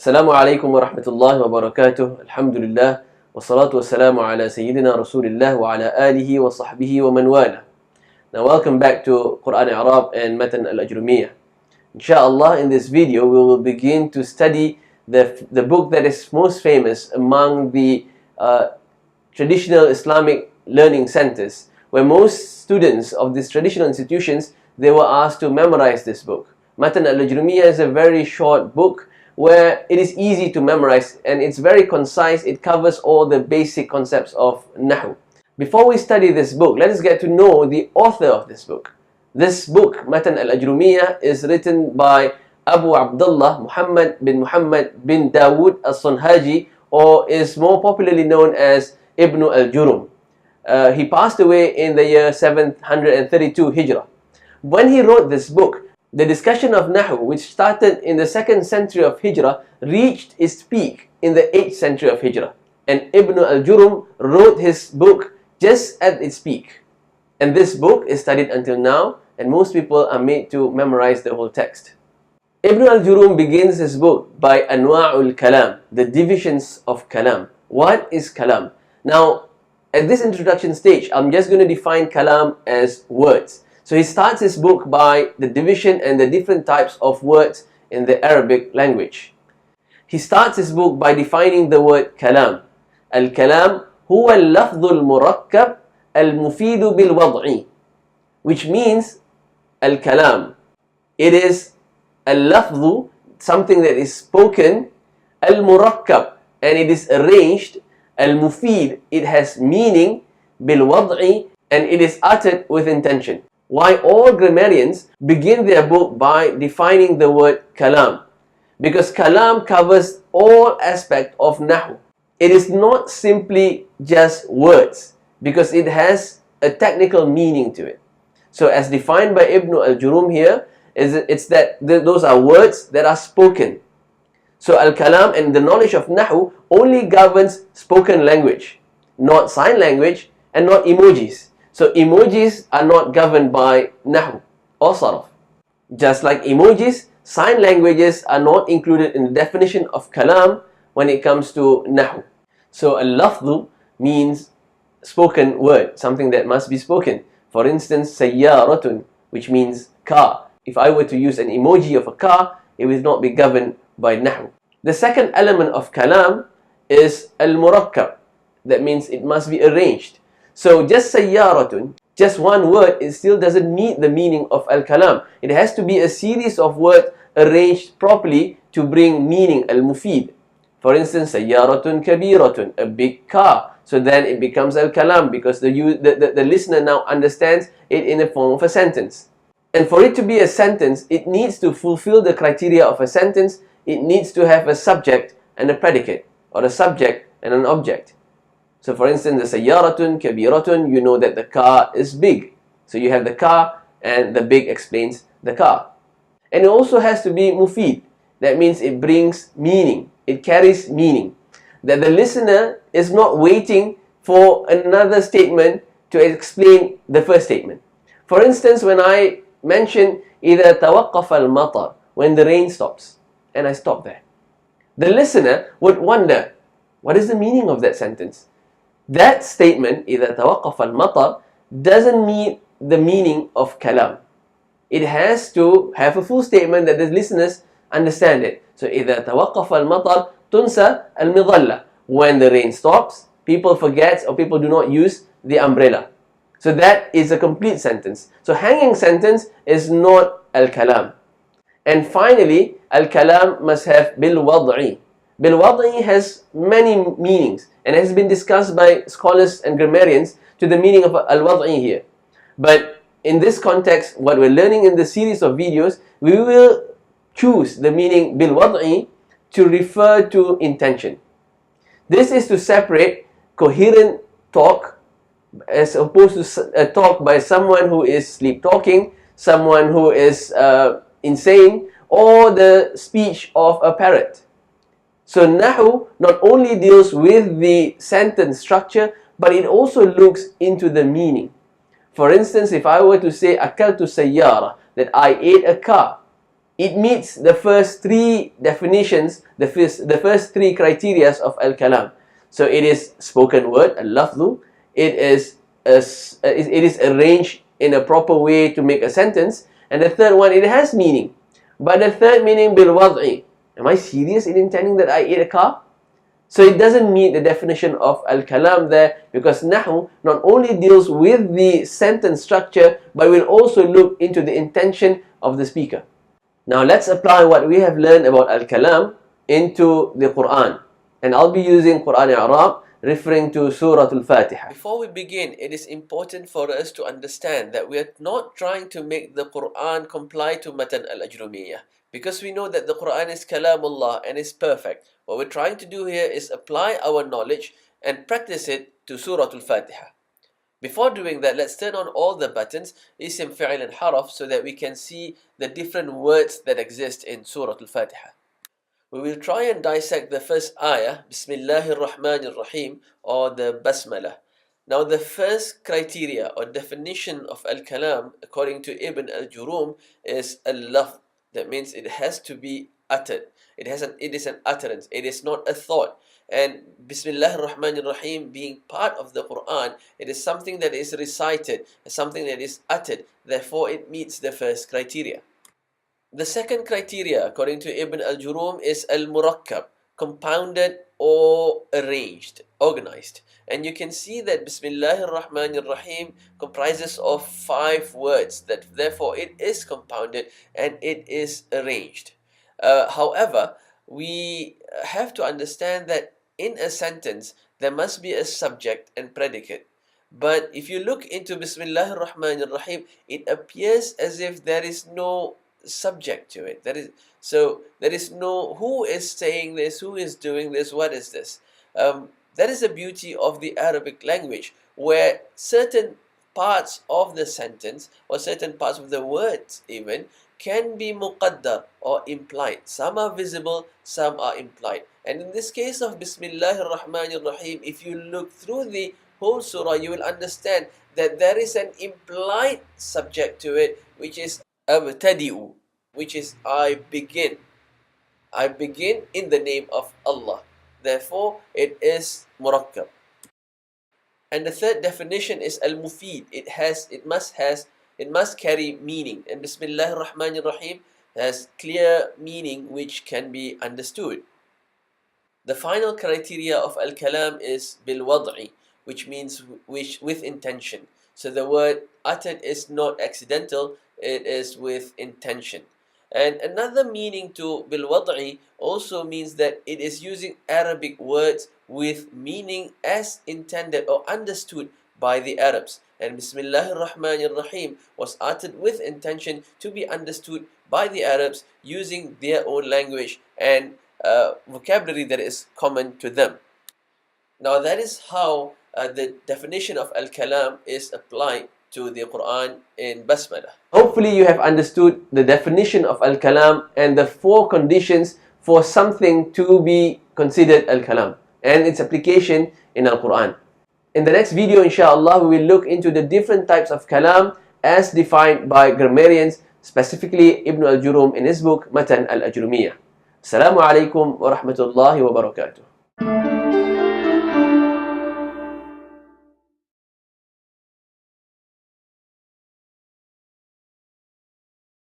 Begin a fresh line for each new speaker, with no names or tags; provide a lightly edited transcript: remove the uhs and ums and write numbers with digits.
Assalamu alaikum wa rahmatullahi wa barakatuh. Alhamdulillah. Wa salatu wa salamu ala Sayyidina Rasulillah wa ala alihi wa sahbihi wa man wala. Now welcome back to Quran I'rab and Matan al-Ajrumiyyah. Inshallah, in this video we will begin to study the book that is most famous among the traditional Islamic learning centers, where most students of these traditional institutions, they were asked to memorize this book. Matan al-Ajrumiyyah is a very short book where it is easy to memorize and it's very concise. It covers all the basic concepts of Nahu. Before we study this book, let us get to know the author of this book. This book, Matan al-Ajrumiyyah, is written by Abu Abdullah Muhammad bin Dawood al-Sunhaji, or is more popularly known as Ibn al-Jurum. He passed away in the year 732 Hijrah. When he wrote this book, the discussion of Nahu, which started in the 2nd century of Hijrah, reached its peak in the 8th century of Hijrah. And Ibn al-Jurum wrote his book just at its peak. And this book is studied until now, and most people are made to memorize the whole text. Ibn al-Jurum begins his book by Anwa'ul Kalam, the divisions of Kalam. What is Kalam? Now, at this introduction stage, I'm just going to define Kalam as words. So he starts his book by the division and the different types of words in the Arabic language. He starts his book by defining the word kalam. Al-kalam huwa al-lafdhu al-murakkab al-mufidu bil-wad'i, which means al-kalam. It is al-lafdhu, something that is spoken, al-murakkab, and it is arranged, al-mufid, it has meaning, bil-wad'i, and it is uttered with intention. Why all grammarians begin their book by defining the word kalam? Because kalam covers all aspects of Nahu. It is not simply just words, because it has a technical meaning to it. So as defined by Ibn al-Jurum here, it's that those are words that are spoken. So al-kalam and the knowledge of Nahu only governs spoken language, not sign language and not emojis. So emojis are not governed by Nahu or Sarf. Just like emojis, sign languages are not included in the definition of Kalam when it comes to Nahu. So al-lafdhu means spoken word, something that must be spoken. For instance, sayyaratun, which means car. If I were to use an emoji of a car, it will not be governed by Nahu. The second element of Kalam is al-murakkab. That means it must be arranged. So just sayyaratun, just one word, it still doesn't meet the meaning of al-kalam. It has to be a series of words arranged properly to bring meaning, al-mufid. For instance, sayyaratun kabiratun, a big car. So then it becomes al-kalam because the listener now understands it in the form of a sentence. And for it to be a sentence, it needs to fulfill the criteria of a sentence. It needs to have a subject and a predicate, or a subject and an object. So for instance, the sayyaratun kabiratun, you know that the car is big. So you have the car and the big explains the car. And it also has to be mufid. That means it brings meaning. It carries meaning. That the listener is not waiting for another statement to explain the first statement. For instance, when I mention إِذَا تَوَقَّفَ الْمَطَرُ, when the rain stops, and I stop there, the listener would wonder, what is the meaning of that sentence? That statement, إِذَا تَوَقَّفَ الْمَطَرُ, doesn't meet the meaning of kalam. It has to have a full statement that the listeners understand it. So, إِذَا تَوَقَّفَ الْمَطَرُ تُنْسَى الْمِظَلَّةِ, when the rain stops, people forget or people do not use the umbrella. So that is a complete sentence. So hanging sentence is not al-kalam. And finally, al-kalam must have bil-wad'i. Bil-wad'i has many meanings and has been discussed by scholars and grammarians to the meaning of al-wad'i here. But in this context, what we're learning in the series of videos, we will choose the meaning bil-wad'i to refer to intention. This is to separate coherent talk as opposed to a talk by someone who is sleep talking, someone who is insane, or the speech of a parrot. So Nahu not only deals with the sentence structure, but it also looks into the meaning. For instance, if I were to say akaltu sayyara, that I ate a car, it meets the first three definitions, the first three criteria of al-kalam. So it is spoken word, al-lafzu. It is arranged in a proper way to make a sentence. And the third one, it has meaning. But the third meaning, bil-wad'i. Am I serious in intending that I ate a car? So it doesn't meet the definition of al-kalam there, because nahu not only deals with the sentence structure, but will also look into the intention of the speaker. Now let's apply what we have learned about al-kalam into the Quran. And I'll be using Quran Arab, referring to Surah Al-Fatiha. Before we begin, it is important for us to understand that we are not trying to make the Quran comply to Matan al-Ajrumiyyah, because we know that the Quran is Kalamullah and is perfect. What we're trying to do here is apply our knowledge and practice it to Surah Al-Fatiha. Before doing that, let's turn on all the buttons, Isim, Fi'il and Haraf, so that we can see the different words that exist in Surah Al-Fatiha. We will try and dissect the first ayah, Bismillahir Rahmanir Rahim, or the Basmalah. Now the first criteria or definition of al-kalam, according to Ibn al-Jurum, is al-lafz. That means it has to be uttered. It is an utterance. It is not a thought. And Bismillahir Rahmanir Rahim being part of the Quran, it is something that is recited, something that is uttered. Therefore, it meets the first criteria. The second criteria, according to Ibn al-Jurum, is al-murakkab, compounded or arranged, organized. And you can see that Bismillahir Rahmanir Rahim comprises of 5 words, that therefore it is compounded and it is arranged. However, we have to understand that in a sentence, there must be a subject and predicate. But if you look into Bismillahir Rahmanir Rahim, it appears as if there is no subject to it. There is no who is saying this, who is doing this, what is this. That is the beauty of the Arabic language, where certain parts of the sentence or certain parts of the words even can be muqaddar or implied. Some are visible, some are implied. And in this case of Bismillahir Rahmanir Rahim, if you look through the whole surah, you will understand that there is an implied subject to it, which is abtadi'u, which is I begin. I begin in the name of Allah. Therefore, it is murakkab. And the third definition is al-mufid. It must carry meaning. And Bismillahir Rahmanir Rahim has clear meaning which can be understood. The final criteria of al-kalam is bil-wad'i, which means with intention. So the word uttered is not accidental, it is with intention. And another meaning to bil-wad'i also means that it is using Arabic words with meaning as intended or understood by the Arabs. And Bismillahir Rahmanir Rahim was uttered with intention to be understood by the Arabs using their own language and vocabulary that is common to them. Now that is how the definition of al-kalam is applied to the Quran in Basmalah. Hopefully you have understood the definition of al-kalam and the 4 conditions for something to be considered al-kalam and its application in al-Quran. In the next video, inshallah, we will look into the different types of kalam as defined by grammarians, specifically Ibn al-Jurum in his book Matan al-Ajrumiyyah. Assalamu alaikum wa rahmatullahi wa barakatuh.